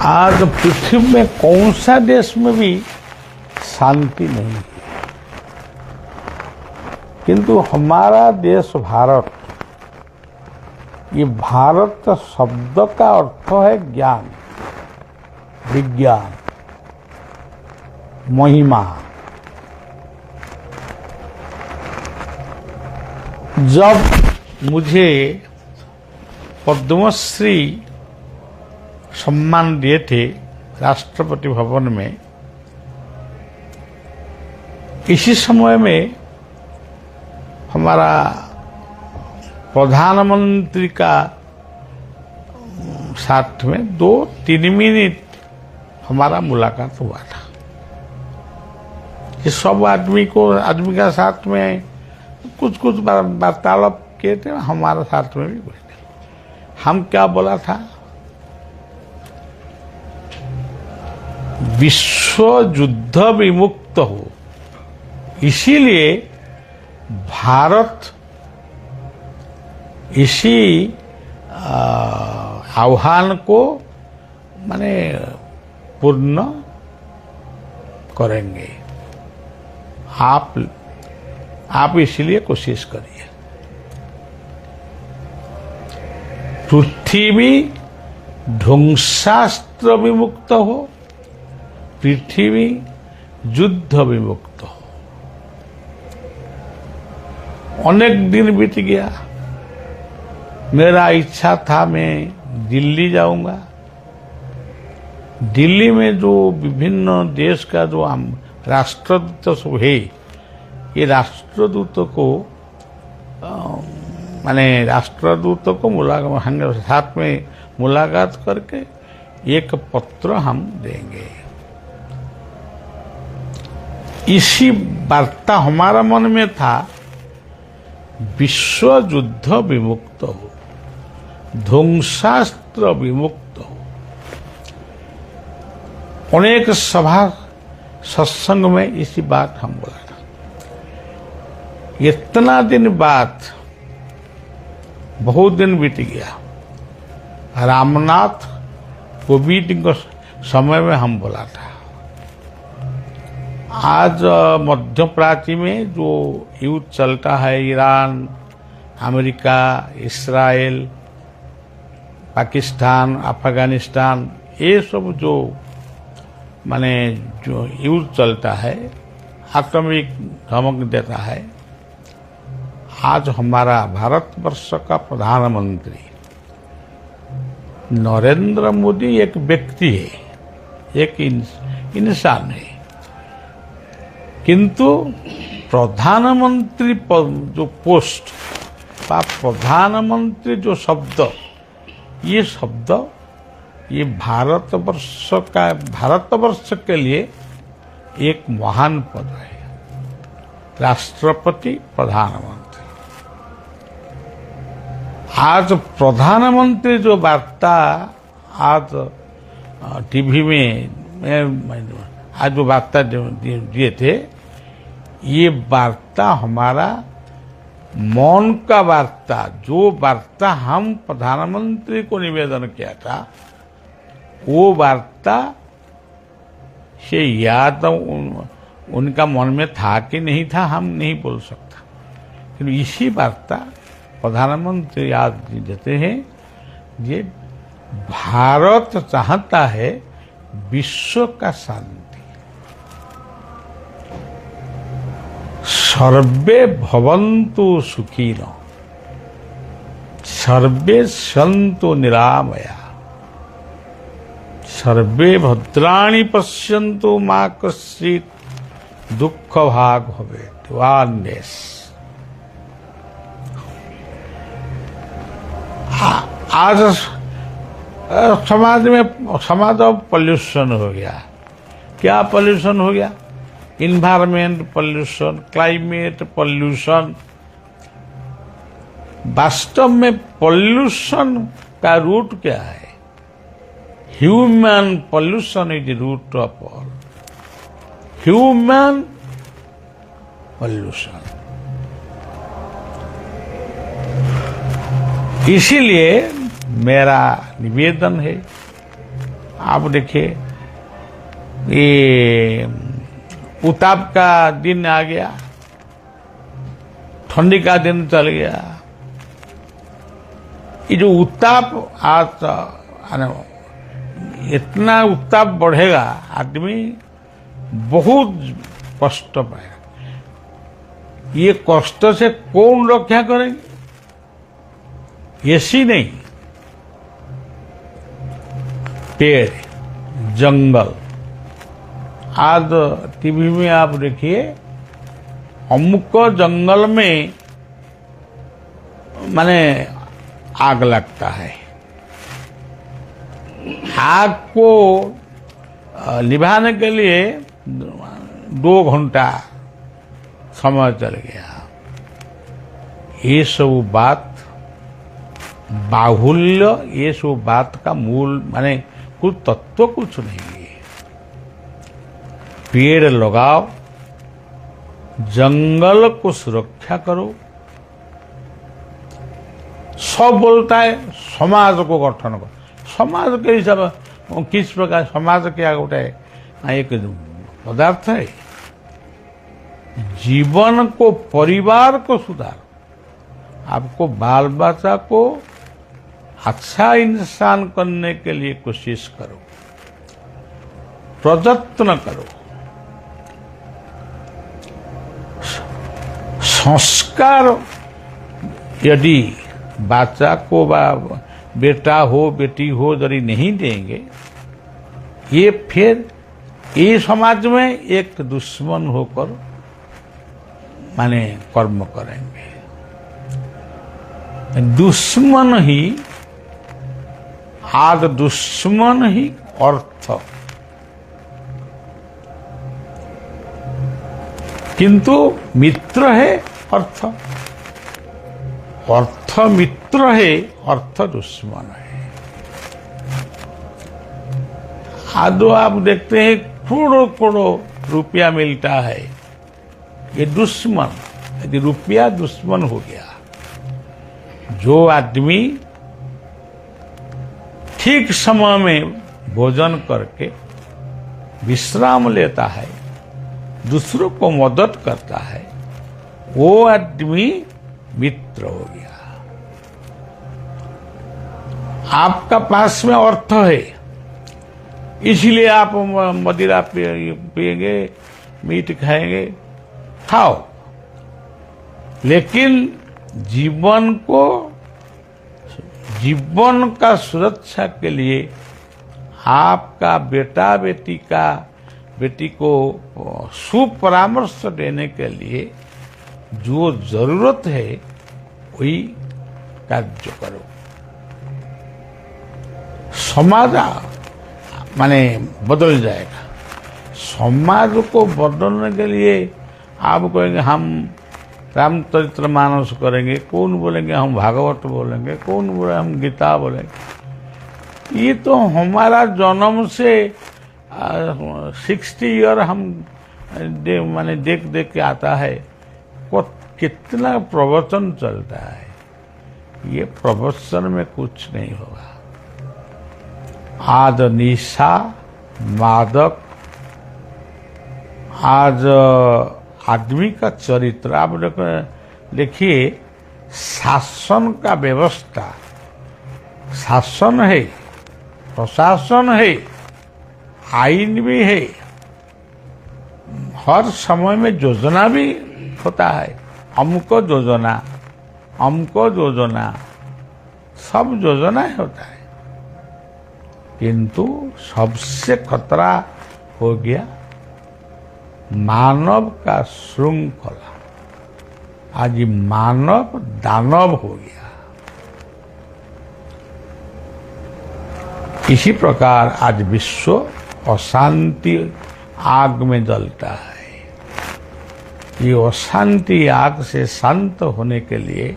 आज पृथ्वी में कौन सा देश में भी शांति नहीं है, किंतु हमारा देश भारत, ये भारत शब्द का अर्थ है ज्ञान, विज्ञान, महिमा। जब मुझे पद्मश्री सम्मान दिए थे राष्ट्रपति भवन में, इसी समय में हमारा प्रधानमंत्री का साथ में 2-3 मिनट हमारा मुलाकात हुआ था। ये सब आदमी का साथ में कुछ वार्तालाप किए थे, हमारे साथ में भी कुछ थे। हम क्या बोला था, विश्व युद्ध विमुक्त हो, इसीलिए भारत इसी आह्वान को माने पूर्ण करेंगे। आप इसलिए कोशिश करिए। पृथ्वी ध्वंसास्त्र विमुक्त हो, पृथ्वी युद्ध विमुक्त हो। अनेक दिन बीत गया, मेरा इच्छा था मैं दिल्ली जाऊंगा। दिल्ली में जो विभिन्न देश का जो राष्ट्रदूत सब है, ये राष्ट्रदूतों को माने राष्ट्रदूतों को साथ में मुलाकात करके एक पत्र हम देंगे। इसी वार्ता हमारा मन में था, विश्व युद्ध विमुक्त हो, ध्वंसास्त्र विमुक्त हो। अनेक सभा सत्संग में इसी बात हम बोला था। इतना दिन बाद, बहुत दिन बीत गया, रामनाथ कोविंद के समय में हम बोला था। आज मध्य प्राच्य में जो युद्ध चलता है, ईरान, अमेरिका, इस्राएल, पाकिस्तान, अफगानिस्तान, ये सब जो माने जो युद्ध चलता है, आतंकिक धमक देता है, आज हमारा भारतवर्ष का प्रधानमंत्री नरेंद्र मोदी एक व्यक्ति है, एक इंसान है, किंतु प्रधानमंत्री जो पोस्ट का प्रधानमंत्री जो शब्द, ये शब्द ये भारतवर्ष के लिए एक महान पद है, राष्ट्रपति प्रधानमंत्री। आज प्रधानमंत्री जो वार्ता आज टीवी में आज जो वार्ता दिए थे, ये वार्ता हमारा मौन का वार्ता, जो वार्ता हम प्रधानमंत्री को निवेदन किया था, वो वार्ता से याद उनका मन में था कि नहीं था, हम नहीं बोल सकता, लेकिन इसी वार्ता प्रधानमंत्री याद देते हैं। ये भारत चाहता है विश्व का शांति, सर्वे भवन्तु सुखिनः, सर्वे सन्तु निरामया, सर्वे भद्राणि पश्यन्तु मा कश्चित् दुःख भाग् भवेत् वा अन्येष। आज समाज पॉल्यूशन हो गया। क्या पॉल्यूशन हो गया? Environment pollution, climate pollution. वास्तव में पॉल्यूशन का रूट क्या है? Human pollution is the root of all. Human pollution. इसीलिए मेरा निवेदन है आप देखिए ये उताप का दिन आ गया, ठंडी का दिन चल गया। ये जो उत्ताप आज इतना उत्ताप बढ़ेगा, आदमी बहुत कष्ट पाएगा। ये कष्ट से कौन रक्षा करेंगे? ऐसी नहीं, पेड़, जंगल। आज टीवी में आप देखिए, अमुक जंगल में माने आग लगता है। आग को निभाने के लिए 2 घंटा समय चल गया। ये सब बात बाहुल्य, ये सब बात का मूल माने कुछ तत्व कुछ नहीं है। पेड़ लगाओ, जंगल को सुरक्षा करो। सब बोलता है समाज को गठन करो। समाज के हिसाब किस प्रकार समाज क्या गोटे एक पदार्थ है। जीवन को, परिवार को सुधारो। आपको बाल बच्चा को अच्छा इंसान करने के लिए कोशिश करो, प्रयत्न करो। संस्कार यदि बच्चा को बेटा हो बेटी हो यदि नहीं देंगे, ये फिर ये समाज में एक दुश्मन होकर माने कर्म करेंगे। दुश्मन ही आज दुश्मन ही अर्थ, किंतु मित्र है अर्थ। अर्थ मित्र है, अर्थ दुश्मन है। आज आप देखते हैं करोड़ों करोड़ों रुपया मिलता है, ये दुश्मन, यदि रुपया दुश्मन हो गया। जो आदमी ठीक समय में भोजन करके विश्राम लेता है, दूसरों को मदद करता है, वो आदमी मित्र हो गया। आपका पास में अर्थ है, इसलिए आप मदिरा पिएंगे, मीट खाएंगे, खाओ, लेकिन जीवन को, जीवन का सुरक्षा के लिए आपका बेटी को सुपरामर्श देने के लिए जो जरूरत है वही कार्य करो। समाज माने बदल जाएगा। समाज को बदलने के लिए आप कहेंगे हम रामचरित्र मानस करेंगे, कौन बोलेंगे हम भागवत बोलेंगे, कौन बोले हम गीता बोलेंगे। ये तो हमारा जन्म से 60 ईयर हम माने देख देख के आता है। कितना प्रवचन चलता है, ये प्रवचन में कुछ नहीं होगा। आज निशा, मादक, आज आदमी का चरित्र आप देखिए, शासन का व्यवस्था, शासन है, प्रशासन है, आईन भी है, हर समय में योजना भी होता है। अमुक योजना, अमुक योजना, सब योजना होता है, किंतु सबसे खतरा हो गया मानव का श्रृंखला। आज मानव दानव हो गया। इसी प्रकार आज विश्व अशांति आग में जलता है। ये अशांति आग से शांत होने के लिए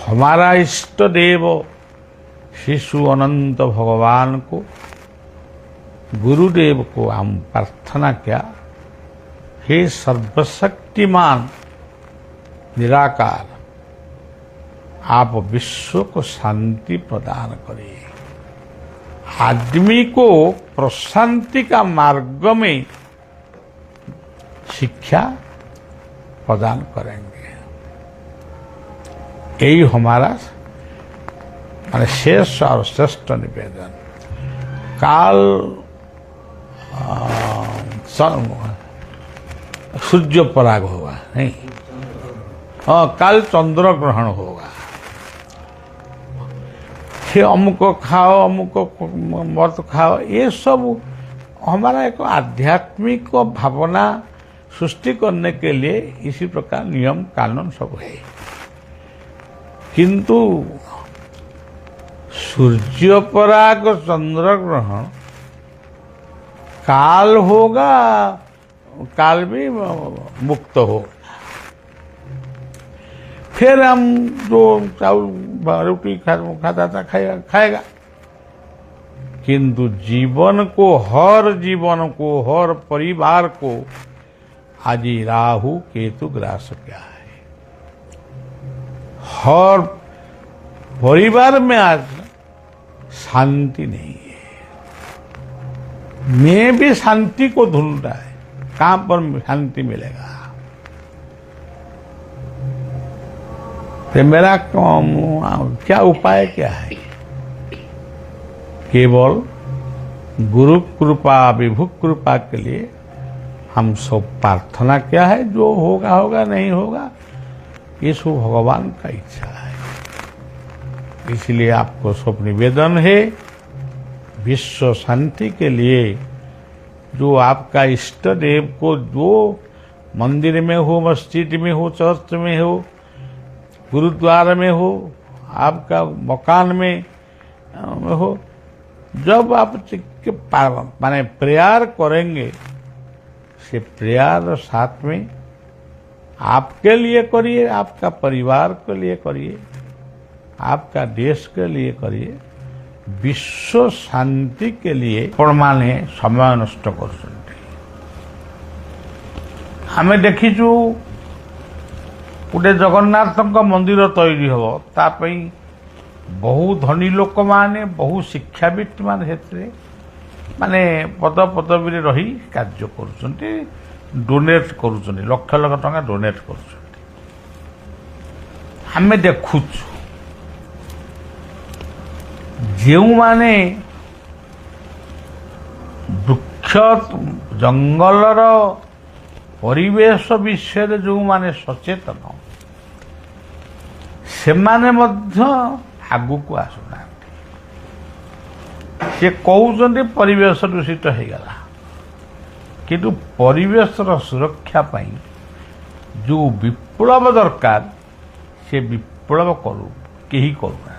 हमारा इष्ट देव शिशु अनंत भगवान को, गुरुदेव को हम प्रार्थना किया, हे सर्वशक्तिमान निराकार, आप विश्व को शांति प्रदान करिए। आदमी को प्रशांति का मार्ग में शिक्षा प्रदान करेंगे। यही हमारा माने शेष और श्रेष्ठ निवेदन। काल सूर्य पराग होगा नहीं, हाँ काल चंद्र ग्रहण होगा। फिर अमुक खाओ अमुक मत खाओ, ये सब हमारा एक आध्यात्मिक भावना सृष्टि करने के लिए इसी प्रकार नियम कानून सब है। किंतु सूर्य पराग चंद्र ग्रहण काल होगा, काल भी मुक्त होगा। फिर हम जो चावल रोटी खाता था खाएगा। किंतु जीवन को, हर जीवन को, हर परिवार को आज राहु केतु ग्रास क्या है। हर परिवार में आज शांति नहीं है। मैं भी शांति को ढूंढ रहा है, कहां पर शांति मिलेगा। तो मेरा क्या उपाय क्या है? केवल गुरु कृपा विभु कृपा के लिए हम सब प्रार्थना क्या है, जो होगा होगा, नहीं होगा ये सब भगवान का इच्छा है। इसलिए आपको सब निवेदन है, विश्व शांति के लिए जो आपका इष्ट देव को, जो मंदिर में हो, मस्जिद में हो, चर्च में हो, गुरुद्वारा में हो, आपका मकान में हो, जब आप माने प्रेयर करेंगे, से प्रेयर साथ में आपके लिए करिए, आपका परिवार के लिए करिए, आपका देश के लिए करिए, विश्व शांति के लिए माने समय नष्ट कर। आमे देखिचु गोटे जगन्नाथ मंदिर तैयारी हम तापई बहु धनी लोक माने, बहु शिक्षाविद माने माने पद पदवी रही कार्य करुछन्ति, डोनेट करुछन्ति, लक्ष लक्ष टका डोनेट करुछन्ति। आमे देखुछु जो माने वृक्ष जंगलर परिवेश विषय जो माने सचेतन, से माने मध्य आगु को आसुना। से कहते परिवेश दूषित हो गला, किंतु परिवेश सुरक्षा पाई जो विप्लव दरकार, से विप्लव करू केही करूना।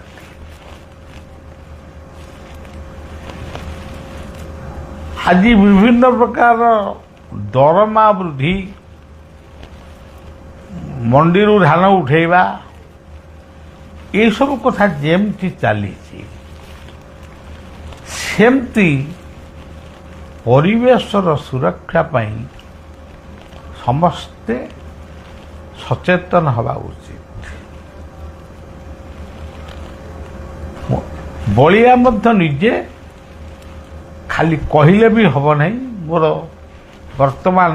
आज विभिन्न प्रकार दरमा वृद्धि, मंडीरू धान उठेबा, ये सब कथा जेमती चली सेमती परिवेशर सुरक्षा पाई समस्ते सचेतन हवा उचित। बलिया मध्य निजे खाली कहले भी हब नहीं। मोर वर्तमान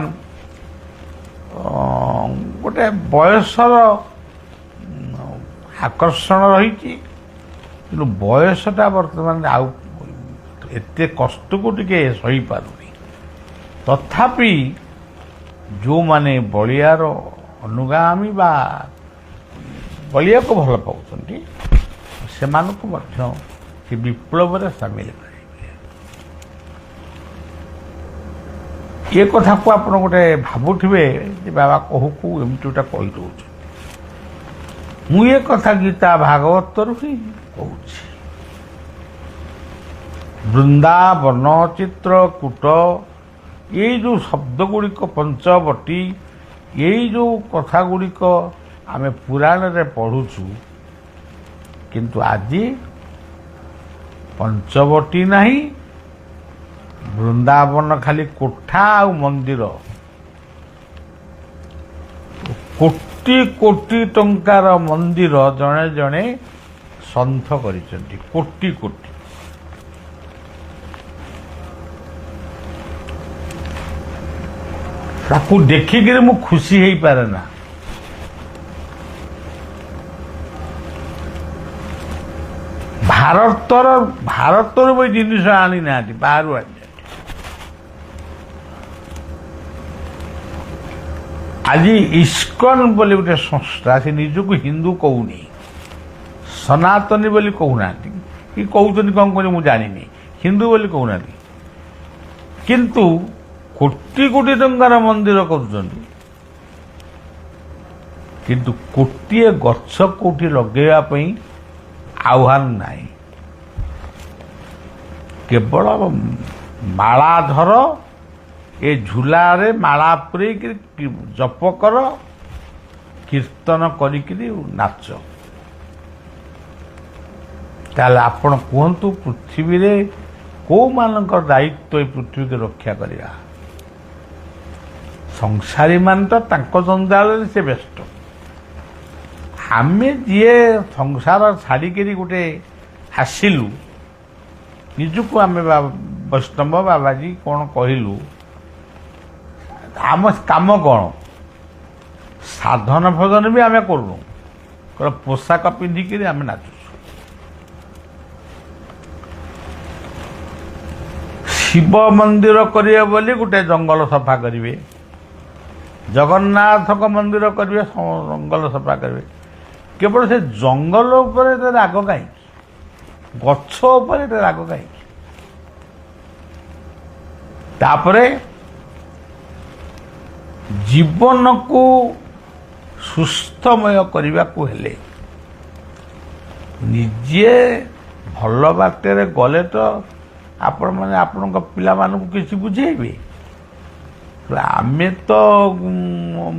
गोटे बयसर आकर्षण रही, कि बयसटा वर्तमान आउ एते कष्ट को टिके सही पारुनी। तथापि जो माने बलियार अनुगामी बा बलिया को भल पाउछन्ति, सेमानकु मध्य से विप्लव रे शामिल करेंगे। ये कथा को आप गोटे भावुथिबे जे बाबा कहू को एमती गोटे कही दउछ। मु ये कथा गीता भागवत रु ही कहूँ। वृंदावन चित्रकूट ये जो शब्द गुड़िक पंचवटी, यही जो कथा गुड़िक आमे पुराण रे पढ़ुछु, किंतु आज पंचवटी नहीं, वृंदावन खाली कोठा आ मंदिर, कोटी कोटी टंकार मंदिर जड़े जड़े सन्थ करिसेंती, कोटी कोटी। ତାକୁ ଦେଖିକିରି ମୁଁ ଖୁସି ହେଇପାରେ ନା। ଭାରତରୁ ବି ଜିନିଷ ଆଣି ନାହାନ୍ତି, ବାହାରୁ ଆଣିଛନ୍ତି। ଆଜି ଇସ୍କନ ବୋଲି ଗୋଟେ ସଂସ୍ଥା, ସେ ନିଜକୁ ହିନ୍ଦୁ କହୁନି, ସନାତନୀ ବୋଲି କହୁନାହାନ୍ତି, କି କହୁଛନ୍ତି କ'ଣ କହୁଛନ୍ତି ମୁଁ ଜାଣିନି, ହିନ୍ଦୁ ବୋଲି କହୁନାହାନ୍ତି, କିନ୍ତୁ କୋଟି କୋଟି ଟଙ୍କାର ମନ୍ଦିର କରୁଛନ୍ତି, କିନ୍ତୁ କୋଟିଏ ଗଛ କୋଉଠି ଲଗେଇବା ପାଇଁ ଆହ୍ୱାନ ନାହିଁ। କେବଳ ମାଳା ଧର, ଏ ଝୁଲାରେ ମାଳା ପୁରେଇକି ଜପ କର, କୀର୍ତ୍ତନ କରିକିରି ନାଚ। ତାହେଲେ ଆପଣ କୁହନ୍ତୁ, ପୃଥିବୀରେ କୋଉମାନଙ୍କର ଦାୟିତ୍ୱ ଏ ପୃଥିବୀକୁ ରକ୍ଷା କରିବା? ସଂସାରୀମାନେ ତ ତାଙ୍କ ଜଞ୍ଜାଳରେ ସେ ବ୍ୟସ୍ତ। ଆମେ ଯିଏ ସଂସାର ଛାଡ଼ିକିରି ଗୋଟେ ଆସିଲୁ, ନିଜକୁ ଆମେ ବୈଷ୍ଣବ ବାବାଜୀ କ'ଣ କହିଲୁ, ଆମ କାମ କ'ଣ? ସାଧନ ଭଜନ ବି ଆମେ କରୁନୁ, ପୋଷାକ ପିନ୍ଧିକିରି ଆମେ ନାଚୁଛୁ। ଶିବ ମନ୍ଦିର କରିବେ ବୋଲି ଗୋଟେ ଜଙ୍ଗଲ ସଫା କରିବେ, ଜଗନ୍ନାଥଙ୍କ ମନ୍ଦିର କରିବେ, ଜଙ୍ଗଲ ସଫା କରିବେ। କେବଳ ସେ ଜଙ୍ଗଲ ଉପରେ ଏତେ ରାଗ କାହିଁକି? ଗଛ ଉପରେ ଏତେ ରାଗ କାହିଁକି? ତାପରେ ଜୀବନକୁ ସୁସ୍ଥମୟ କରିବାକୁ ହେଲେ ନିଜେ ଭଲ ବାଟରେ ଗଲେ ତ ଆପଣମାନେ ଆପଣଙ୍କ ପିଲାମାନଙ୍କୁ କିଛି ବୁଝେଇବେ। ଆମେ ତ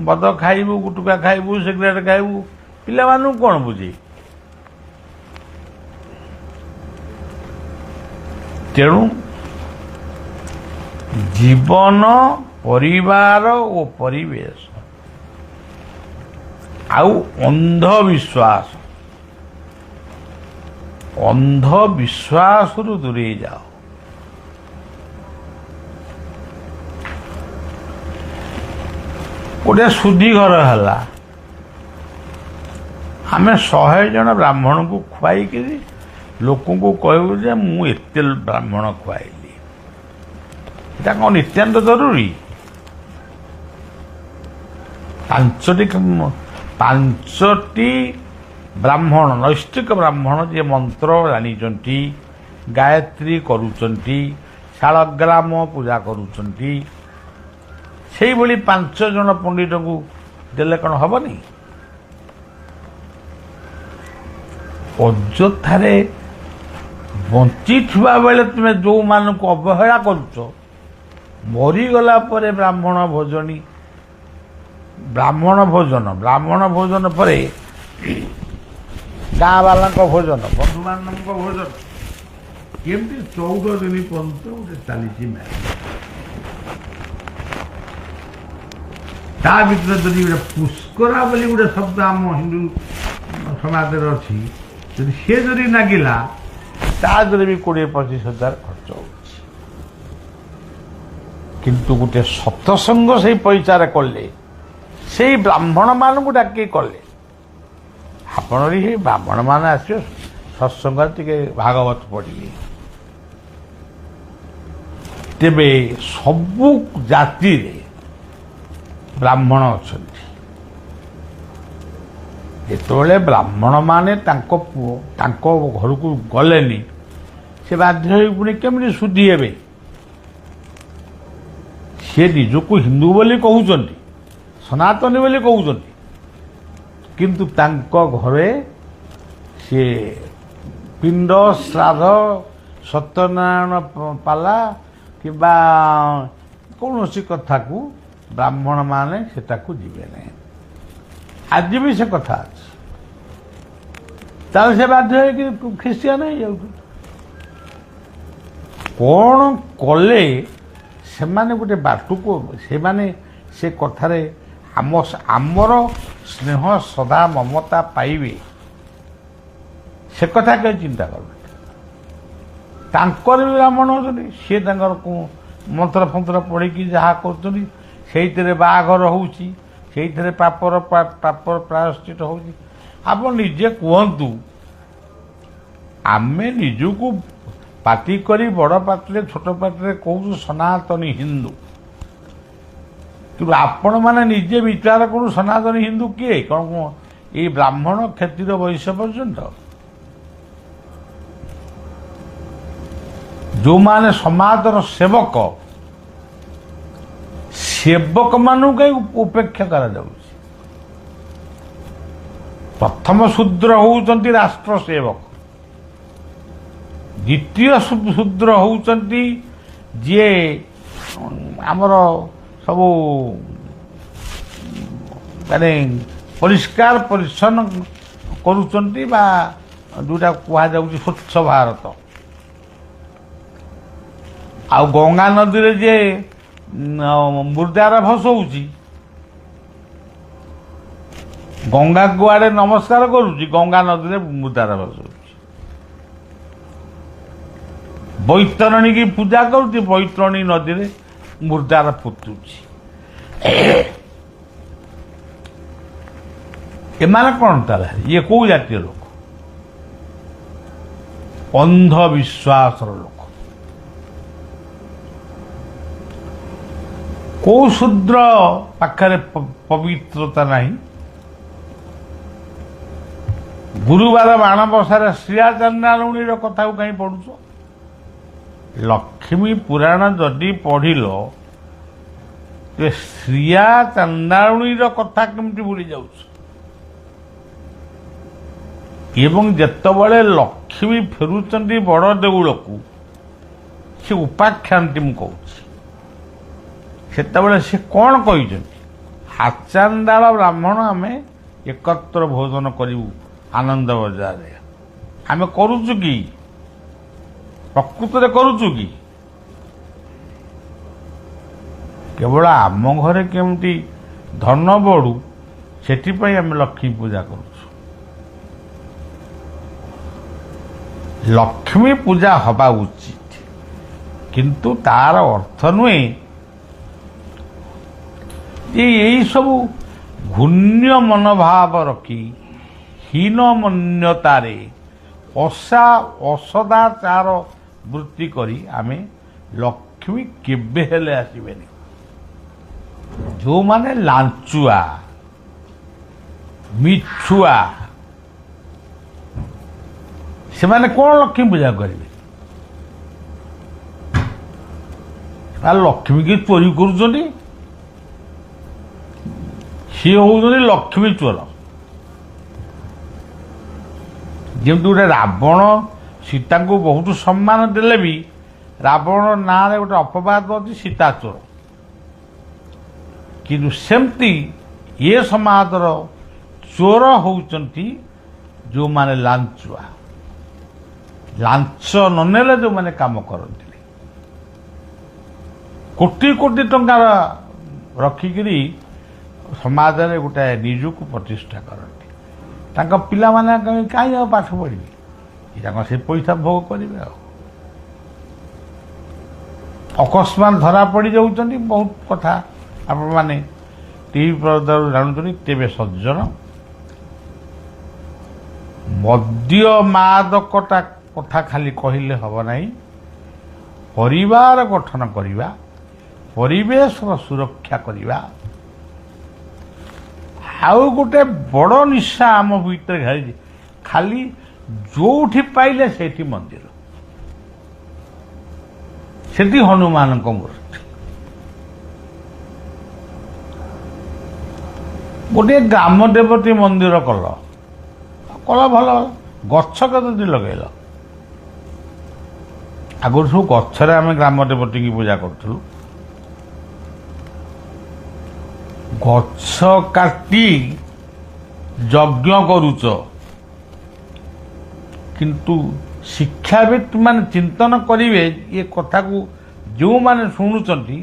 ମଦ ଖାଇବୁ, ଗୁଟୁକା ଖାଇବୁ, ସିଗାରେଟ୍ ଖାଇବୁ, ପିଲାମାନଙ୍କୁ କ'ଣ ବୁଝେଇବୁ? ତେଣୁ ଜୀବନ, ପରିବାର ଓ ପରିବେଶ ଆଉ ଅନ୍ଧବିଶ୍ୱାସରୁ ଦୂରେଇ ଯାଅ। ଗୋଟେ ସୁଧି ଘର ହେଲା, ଆମେ 100 ଜଣ ବ୍ରାହ୍ମଣଙ୍କୁ ଖୁଆଇକିରି ଲୋକଙ୍କୁ କହିବୁ ଯେ ମୁଁ ଏତେ ବ୍ରାହ୍ମଣ ଖୁଆଇଲି। এটা କ'ଣ ନିତ୍ୟାନ୍ତ ଜରୁରୀ? 5ଟି ବ୍ରାହ୍ମଣ, ନୈଷ୍ଠିକ ବ୍ରାହ୍ମଣ, ଯିଏ ମନ୍ତ୍ର ଜାଣିଛନ୍ତି, ଗାୟତ୍ରୀ କରୁଛନ୍ତି, ଶାଳଗ୍ରାମ ପୂଜା କରୁଛନ୍ତି, ସେଇଭଳି 5 ଜଣ ପଣ୍ଡିତଙ୍କୁ ଦେଲେ କ'ଣ ହବନି? ଅଯଥାରେ ବଞ୍ଚିଥିବା ବେଳେ ତୁମେ ଯେଉଁମାନଙ୍କୁ ଅବହେଳା କରୁଛ, ମରିଗଲା ପରେ ବ୍ରାହ୍ମଣ ଭୋଜନ ପରେ ଗାଁ ବାଲାଙ୍କ ଭୋଜନ, ବନ୍ଧୁବାନ୍ଧବଙ୍କ ଭୋଜନ, କେମିତି 14 ଦିନ ପର୍ଯ୍ୟନ୍ତ ଗୋଟେ ଚାଲିଛି ମ୍ୟାଚ। ତା ଭିତରେ ଯଦି ଗୋଟେ ପୁଷ୍କରା ବୋଲି ଗୋଟେ ଶବ୍ଦ ଆମ ହିନ୍ଦୁ ସମାଜରେ ଅଛି, ଯଦି ନାଗିଲା, ତା ଦେହରେ ବି 20-25 ହଜାର ଖର୍ଚ୍ଚ ହେଉଛି। କିନ୍ତୁ ଗୋଟେ ସତ୍ସଙ୍ଗ ସେଇ ପଇସାରେ କଲେ, ସେଇ ବ୍ରାହ୍ମଣମାନଙ୍କୁ ଡାକି କଲେ, ଆପଣ ସେଇ ବ୍ରାହ୍ମଣମାନେ ଆସିବେ ସତ୍ସଙ୍ଗରେ ଟିକେ ଭାଗବତ ପଢ଼ିବେ। ତେବେ ସବୁ ଜାତିରେ ବ୍ରାହ୍ମଣ ଅଛନ୍ତି। ଯେତେବେଳେ ବ୍ରାହ୍ମଣମାନେ ତାଙ୍କ ଘରକୁ ଗଲେନି, ସେ ବାଧ୍ୟ ହୋଇ ପୁଣି କେମିତି ଶୁଦ୍ଧି ହେବେ? ସେ ନିଜକୁ ହିନ୍ଦୁ ବୋଲି କହୁଛନ୍ତି, ସନାତନୀ ବୋଲି କହୁଛନ୍ତି, କିନ୍ତୁ ତାଙ୍କ ଘରେ ସେ ପିଣ୍ଡ, ଶ୍ରାଦ୍ଧ, ସତ୍ୟନାରାୟଣ ପାଲା କିମ୍ବା କୌଣସି କଥାକୁ ବ୍ରାହ୍ମଣମାନେ ସେଟାକୁ ଯିବେ ନାହିଁ। ଆଜି ବି ସେ କଥା ଅଛି। ତାହେଲେ ସେ ବାଧ୍ୟ ହେଇକି ଖ୍ରୀଷ୍ଟିଆନ ହେଇଯାଉଛନ୍ତି। କ'ଣ କଲେ ସେମାନେ ଗୋଟେ ବାଟକୁ, ସେମାନେ ସେ କଥାରେ ଆମର ସ୍ନେହ, ଶ୍ରଦ୍ଧା, ମମତା ପାଇବେ, ସେ କଥା କେହି ଚିନ୍ତା କରବେ। ତାଙ୍କର ବି ବ୍ରାହ୍ମଣ ଅଛନ୍ତି, ସିଏ ତାଙ୍କର ମନ୍ତ୍ର ଫନ୍ତ୍ର ପଢ଼ିକି ଯାହା କରୁଛନ୍ତି, ସେଇଥିରେ ବାହାଘର ହେଉଛି, ସେଇଥିରେ ପାପର ପ୍ରାୟଶ୍ଚିତ ହେଉଛି। ଆପଣ ନିଜେ କୁହନ୍ତୁ, ଆମେ ନିଜକୁ ପାଟି କରି ବଡ଼ ପାଟିରେ ଛୋଟ ପାଟିରେ କହୁଛୁ ସନାତନୀ ହିନ୍ଦୁ, କିନ୍ତୁ ଆପଣମାନେ ନିଜେ ବିଚାର କରୁ ସନାତନୀ ହିନ୍ଦୁ କିଏ? କ'ଣ ଏଇ ବ୍ରାହ୍ମଣ କ୍ଷତ୍ରିୟ ବୈଶ୍ୟ ପର୍ଯ୍ୟନ୍ତ? ଯେଉଁମାନେ ସମାଜର ସେବକ, ସେବକମାନଙ୍କୁ କାହିଁ ଉପେକ୍ଷା କରାଯାଉଛି? ପ୍ରଥମ ଶୂଦ୍ର ହେଉଛନ୍ତି ରାଷ୍ଟ୍ର ସେବକ, ଦ୍ୱିତୀୟ ଶୂଦ୍ର ହେଉଛନ୍ତି ଯିଏ ଆମର ସବୁ ମାନେ ପରିଷ୍କାର ପରିଚ୍ଛନ୍ନ କରୁଛନ୍ତି ବା ଯେଉଁଟା କୁହାଯାଉଛି ସ୍ୱଚ୍ଛ ଭାରତ। ଆଉ ଗଙ୍ଗା ନଦୀରେ ଯିଏ ମୁର୍ଦ୍ଦାର ଭସଉଛି, ଗଙ୍ଗାକୁ ଆଡ଼େ ନମସ୍କାର କରୁଛି, ଗଙ୍ଗା ନଦୀରେ ମୁର୍ଦ୍ଦାର ଭସଉଛି। ବୈତରଣୀକି ପୂଜା କରୁଛି, ବୈତରଣୀ ନଦୀରେ ମୁର୍ଦ୍ଦାର ପୋତୁଛି। ଏମାନେ କ'ଣ ତାହେଲେ? ଇଏ କୋଉ ଜାତୀୟ ଲୋକ? ଅନ୍ଧବିଶ୍ୱାସର ଲୋକ। କୋଉ ଶୂଦ୍ର ପାଖରେ ପବିତ୍ରତା ନାହିଁ? ଗୁରୁବାର ମାଣବସାରେ ଶ୍ରୀୟା ଚାନ୍ଦାରୁଣୀର କଥାକୁ କାହିଁ ପଢୁଛ? ଲକ୍ଷ୍ମୀ ପୁରାଣ ଯଦି ପଢିଲ, ଶ୍ରୀୟା ଚାନ୍ଦାରୁଣୀର କଥା କେମିତି ଭୁଲି ଯାଉଛ? ଏବଂ ଯେତେବେଳେ ଲକ୍ଷ୍ମୀ ଫେରୁଛନ୍ତି ବଡ଼ ଦେଉଳକୁ, ସେ ଉପାଖ୍ୟାନଟି ମୁଁ କହୁଛି, ସେତେବେଳେ ସେ କ'ଣ କହିଛନ୍ତି? ଆଚାନ୍ଦାଳ ବ୍ରାହ୍ମଣ ଆମେ ଏକତ୍ର ଭୋଜନ କରିବୁ ଆନନ୍ଦ ବଜାରରେ। ଆମେ କରୁଛୁ କି? ପ୍ରକୃତରେ କରୁଛୁ କି? କେବଳ ଆମ ଘରେ କେମିତି ଧନ ବଢ଼ୁ ସେଥିପାଇଁ ଆମେ ଲକ୍ଷ୍ମୀ ପୂଜା କରୁଛୁ। ଲକ୍ଷ୍ମୀ ପୂଜା ହେବା ଉଚିତ, କିନ୍ତୁ ତାର ଅର୍ଥ ନୁହେଁ ଯେ ଏଇ ସବୁ ଘୂଣ୍ୟ ମନୋଭାବ ରଖି ହୀନ ମନ୍ୟତାରେ ଅସଦାଚାର ବୃତ୍ତି କରି ଆମେ ଲକ୍ଷ୍ମୀ କେବେ ହେଲେ ଆସିବେନି। ଯେଉଁମାନେ ଲାଞ୍ଚୁଆ ମିଛୁଆ, ସେମାନେ କ'ଣ ଲକ୍ଷ୍ମୀ ପୂଜା କରିବେ? ଲକ୍ଷ୍ମୀ କି ଚୋରି କରୁଛନ୍ତି, ସିଏ ହେଉଛନ୍ତି ଲକ୍ଷ୍ମୀ ଚୋର। ଯେମିତି ଗୋଟେ ରାବଣ ସୀତାଙ୍କୁ ବହୁତ ସମ୍ମାନ ଦେଲେ ବି ରାବଣ ନାଁରେ ଗୋଟେ ଅପବାଦ ଅଛି ସୀତା ଚୋର। କିନ୍ତୁ ସେମିତି ଏ ସମାଜର ଚୋର ହେଉଛନ୍ତି ଯେଉଁମାନେ ଲାଞ୍ଚୁଆ, ଲାଞ୍ଚ ନ ନେଲେ ଯେଉଁମାନେ କାମ କରନ୍ତି, କୋଟି କୋଟି ଟଙ୍କା ରଖିକିରି ସମାଜରେ ଗୋଟାଏ ନିଜକୁ ପ୍ରତିଷ୍ଠା କରନ୍ତି। ତାଙ୍କ ପିଲାମାନେ କାହିଁ ଆଉ ପାଠ ପଢ଼ିବେ? ତାଙ୍କ ସେ ପଇସା ଭୋଗ କରିବେ। ଆଉ ଅକସ୍ମାତ ଧରା ପଡ଼ିଯାଉଛନ୍ତି ବହୁତ କଥା ଆପଣମାନେ ଟିଭି ପରଦାରୁ ଜାଣୁଛନ୍ତି। ତେବେ ସଜ୍ଜନ, ମଦ୍ୟ ମାଦକଟା କଥା ଖାଲି କହିଲେ ହେବ ନାହିଁ। ପରିବାର ଗଠନ କରିବା, ପରିବେଶର ସୁରକ୍ଷା କରିବା, ଆଉ ଗୋଟେ ବଡ଼ ନିଶା ଆମ ଭିତରେ ଘାରିଛି, ଖାଲି ଯୋଉଠି ପାଇଲେ ସେଇଠି ମନ୍ଦିର, ସେଠି ହନୁମାନଙ୍କ ମୂର୍ତ୍ତି। ଗୋଟିଏ ଗ୍ରାମ ଦେବତୀ ମନ୍ଦିର କଲ ଭଲ, ଗଛ କେତେଟି ଲଗେଇଲ? ଆଗରୁ ସବୁ ଗଛରେ ଆମେ ଗ୍ରାମ ଦେବତୀକି ପୂଜା କରୁଥିଲୁ। ଗଛ କାଟି ଯଜ୍ଞ କରୁଛ, କିନ୍ତୁ ଶିକ୍ଷାବିତ୍ ମାନେ ଚିନ୍ତନ କରିବେ ଏ କଥାକୁ। ଯେଉଁମାନେ ଶୁଣୁଛନ୍ତି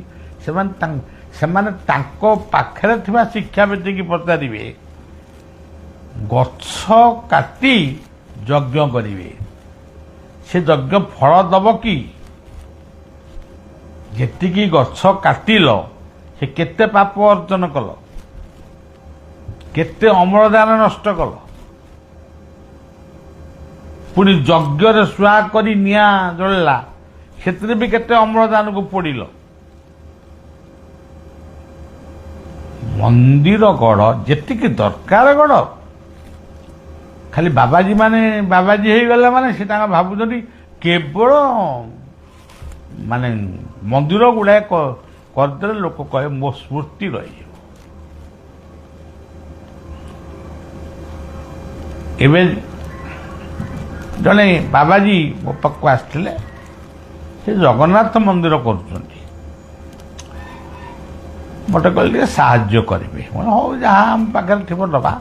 ସେମାନେ ତାଙ୍କ ପାଖରେ ଥିବା ଶିକ୍ଷାବିତ୍କି ପଚାରିବେ, ଗଛ କାଟି ଯଜ୍ଞ କରିବେ, ସେ ଯଜ୍ଞ ଫଳ ଦବ କି? ଯେତିକି ଗଛ କାଟିଲ ସେ କେତେ ପାପ ଅର୍ଜନ କଲ, କେତେ ଅମ୍ଳଜାନ ନଷ୍ଟ କଲ, ପୁଣି ଯଜ୍ଞରେ ସୁଆ କରି ନିଆଁ ଜଳିଲା, ସେଥିରେ ବି କେତେ ଅମ୍ଳଜାନକୁ ପୋଡ଼ିଲ। ମନ୍ଦିର ଗଢ଼ ଯେତିକି ଦରକାର ଗଢ଼। ଖାଲି ବାବାଜୀ ମାନେ ବାବାଜୀ ହେଇଗଲା ମାନେ ସେ ତାଙ୍କ ଭାବୁଛନ୍ତି କେବଳ ମାନେ ମନ୍ଦିର ଗୁଡ଼ାଏ କରିଦେଲେ ଲୋକ କହେ ମୋ ସ୍ମୃତି ରହିଯିବ। ଏବେ ଜଣେ ବାବାଜୀ ମୋ ପାଖକୁ ଆସିଥିଲେ, ସେ ଜଗନ୍ନାଥ ମନ୍ଦିର କରୁଛନ୍ତି। ମୋତେ କହିଲେ ଟିକେ ସାହାଯ୍ୟ କରିବେ। ହଉ ଯାହା ଆମ ପାଖରେ ଥିବ ଦେବା।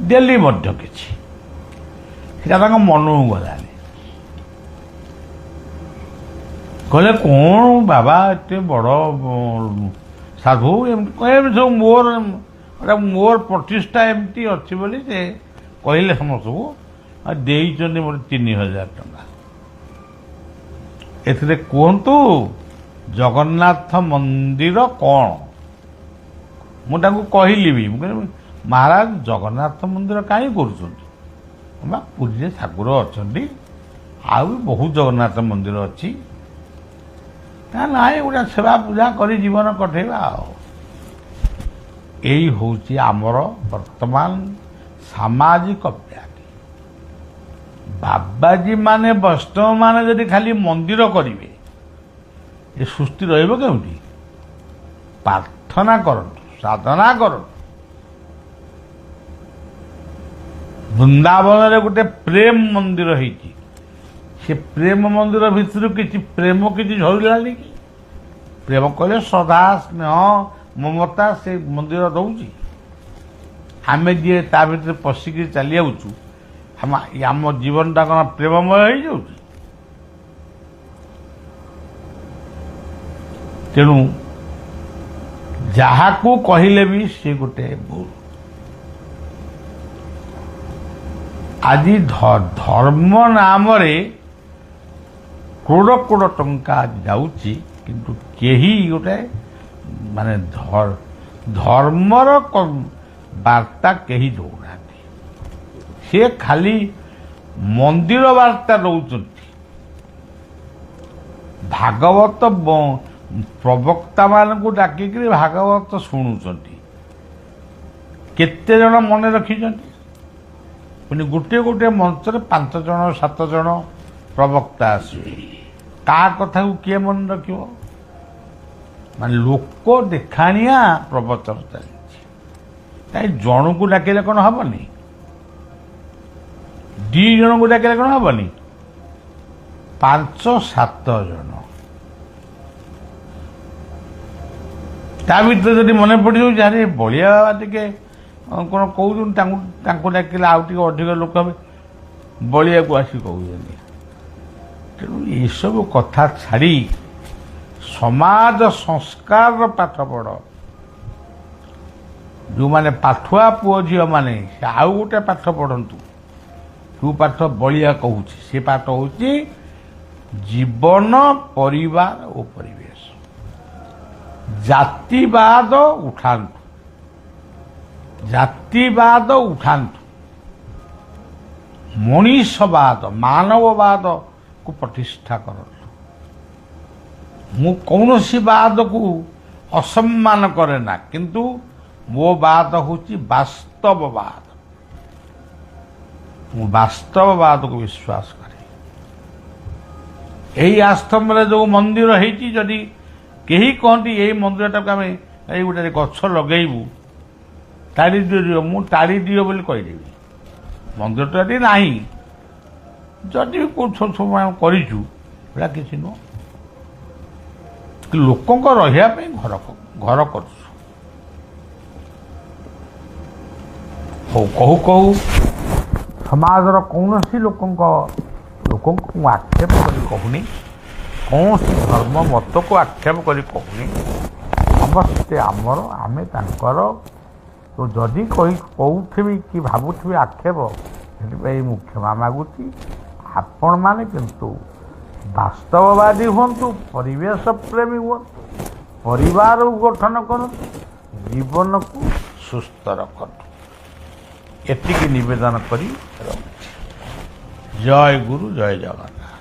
ଦେଲି ମଧ୍ୟ କିଛି, ସେଟା ତାଙ୍କ ମନକୁ ଗଲାନି। କହିଲେ କ'ଣ ବାବା ଏତେ ବଡ଼ ସାଧୁ, ଏମିତି ସବୁ ମୋର ପ୍ରତିଷ୍ଠା ଏମିତି ଅଛି ବୋଲି ସେ କହିଲେ ସମସ୍ତଙ୍କୁ। ଦେଇଛନ୍ତି ମୋର 3000 ଟଙ୍କା। ଏଥିରେ କୁହନ୍ତୁ ଜଗନ୍ନାଥ ମନ୍ଦିର କ'ଣ? ମୁଁ ତାଙ୍କୁ କହିଲି ବି, ମୁଁ କହିଲି ମହାରାଜ ଜଗନ୍ନାଥ ମନ୍ଦିର କାହିଁ କରୁଛନ୍ତି? ବା ପୁରୀରେ ଠାକୁର ଅଛନ୍ତି, ଆଉ ବି ବହୁତ ଜଗନ୍ନାଥ ମନ୍ଦିର ଅଛି। ନା ନାଇଁ ଗୋଟେ ସେବା ପୂଜା କରି ଜୀବନ କଟେଇବା। ଆଉ ଏଇ ହେଉଛି ଆମର ବର୍ତ୍ତମାନ ସାମାଜିକ ବ୍ୟାଧି। ବାବାଜୀ ମାନେ ବୈଷ୍ଣବ ମାନେ ଯଦି ଖାଲି ମନ୍ଦିର କରିବେ, ଏ ସୃଷ୍ଟି ରହିବ କେମିତି? ପ୍ରାର୍ଥନା କରନ୍ତୁ, ସାଧନା କରନ୍ତୁ। ବୃନ୍ଦାବନରେ ଗୋଟେ ପ୍ରେମ ମନ୍ଦିର ହେଇଛି, ସେ ପ୍ରେମ ମନ୍ଦିର ଭିତରୁ କିଛି ପ୍ରେମ କିଛି ଝରିଲାନି କି? ପ୍ରେମ କହିଲେ ଶ୍ରଦ୍ଧା, ସ୍ନେହ, ମମତା ସେ ମନ୍ଦିର ଦଉଛି। ଆମେ ଯିଏ ତା ଭିତରେ ପଶିକି ଚାଲି ଯାଉଛୁ, ଆମ ଜୀବନଟା କ'ଣ ପ୍ରେମମୟ ହେଇଯାଉଛି? ତେଣୁ ଯାହାକୁ କହିଲେ ବି ସେ ଗୋଟେ ଭୁଲ। ଆଜି ଧର୍ମ ନାମରେ କୋଡ଼ କୋଡ଼ ଟଙ୍କା ଯାଉଛି, କିନ୍ତୁ କେହି ଗୋଟେ ମାନେ ଧର୍ମର ବାର୍ତ୍ତା କେହି ଦେଉନାହାନ୍ତି। ସେ ଖାଲି ମନ୍ଦିର ବାର୍ତ୍ତା ଦେଉଛନ୍ତି। ଭାଗବତ ପ୍ରବକ୍ତା ମାନଙ୍କୁ ଡାକିକିରି ଭାଗବତ ଶୁଣୁଛନ୍ତି। କେତେ ଜଣ ମନେ ରଖିଛନ୍ତି? ପୁଣି ଗୋଟିଏ ଗୋଟିଏ ମଞ୍ଚରେ 5 ଜଣ 7 ଜଣ ପ୍ରବକ୍ତା ଆସିବେ। କାହା କଥାକୁ କିଏ ମନେ ରଖିବ? ମାନେ ଲୋକ ଦେଖାଣିଆ ପ୍ରବଚନ ଚାଲିଛି। କାହିଁ ଜଣକୁ ଡାକିଲେ କ'ଣ ହବନି? 2 ଜଣଙ୍କୁ ଡାକିଲେ କ'ଣ ହବନି? 5-7 ଜଣ। ତା ଭିତରେ ଯଦି ମନେ ପଡ଼ିଯାଉଛି ଆରେ ବଳିଆ ବାବା ଟିକେ କ'ଣ କହୁଛନ୍ତି, ତାଙ୍କୁ ଡାକିଲେ ଆଉ ଟିକେ ଅଧିକ ଲୋକ ହେବେ, ବଳିଆକୁ ଆସି କହୁଛନ୍ତି। ତେଣୁ ଏସବୁ କଥା ଛାଡ଼ି ସମାଜ ସଂସ୍କାରର ପାଠ ପଢ଼। ଯେଉଁମାନେ ପାଠୁଆ ପୁଅ ଝିଅମାନେ ସେ ଆଉ ଗୋଟେ ପାଠ ପଢ଼ନ୍ତୁ। ଯେଉଁ ପାଠ ବଳିଆ କହୁଛି ସେ ପାଠ ହେଉଛି ଜୀବନ, ପରିବାର ଓ ପରିବେଶ। ଜାତିବାଦ ଉଠାନ୍ତୁ, ଜାତିବାଦ ଉଠାନ୍ତୁ। ମଣିଷବାଦ, ମାନବବାଦକୁ ପ୍ରତିଷ୍ଠା କରନ୍ତୁ। ମୁଁ କୌଣସି ବାଦକୁ ଅସମ୍ମାନ କରେ ନା, କିନ୍ତୁ ମୋ ବାଦ ହେଉଛି ବାସ୍ତବବାଦ। ମୁଁ ବାସ୍ତବବାଦକୁ ବିଶ୍ୱାସ କରେ। ଏହି ଆଶ୍ରମରେ ଯେଉଁ ମନ୍ଦିର ହେଇଛି, ଯଦି କେହି କହନ୍ତି ଏଇ ମନ୍ଦିରଟାକୁ ଆମେ ଏଇ ଗୋଟେ ଗଛ ଲଗେଇବୁ, ତାଡ଼ି ଦିଅ, ମୁଁ ତାଡ଼ି ଦିଅ ବୋଲି କହିଦେବି। ମନ୍ଦିରଟା ଯଦି ନାହିଁ, ଯଦି ବି କେଉଁ ସବୁ ଆମେ କରିଛୁ, ଏଇଟା କିଛି ନୁହଁ। ଲୋକଙ୍କ ରହିବା ପାଇଁ ଘର କରୁଛୁ। ହଉ କହୁ କହୁ ସମାଜର କୌଣସି ଲୋକଙ୍କୁ ମୁଁ ଆକ୍ଷେପ କରି କହୁନି, କୌଣସି ଧର୍ମ ମତକୁ ଆକ୍ଷେପ କରି କହୁନି। ସମସ୍ତେ ଆମର, ଆମେ ତାଙ୍କର। ତ ଯଦି କହୁଥିବି କି ଭାବୁଥିବି ଆକ୍ଷେପ, ସେଥିପାଇଁ ମୁଁ କ୍ଷମା ମାଗୁଛି। ଆପଣମାନେ କିନ୍ତୁ ବାସ୍ତବବାଦୀ ହୁଅନ୍ତୁ, ପରିବେଶ ପ୍ରେମୀ ହୁଅନ୍ତୁ। ପରିବାର ଗଠନ କରନ୍ତୁ, ଜୀବନକୁ ସୁସ୍ଥ ରଖନ୍ତୁ। ଏତିକି ନିବେଦନ କରି ରଖୁଛି। ଜୟ ଗୁରୁ, ଜୟ ଜଗନ୍ନାଥ।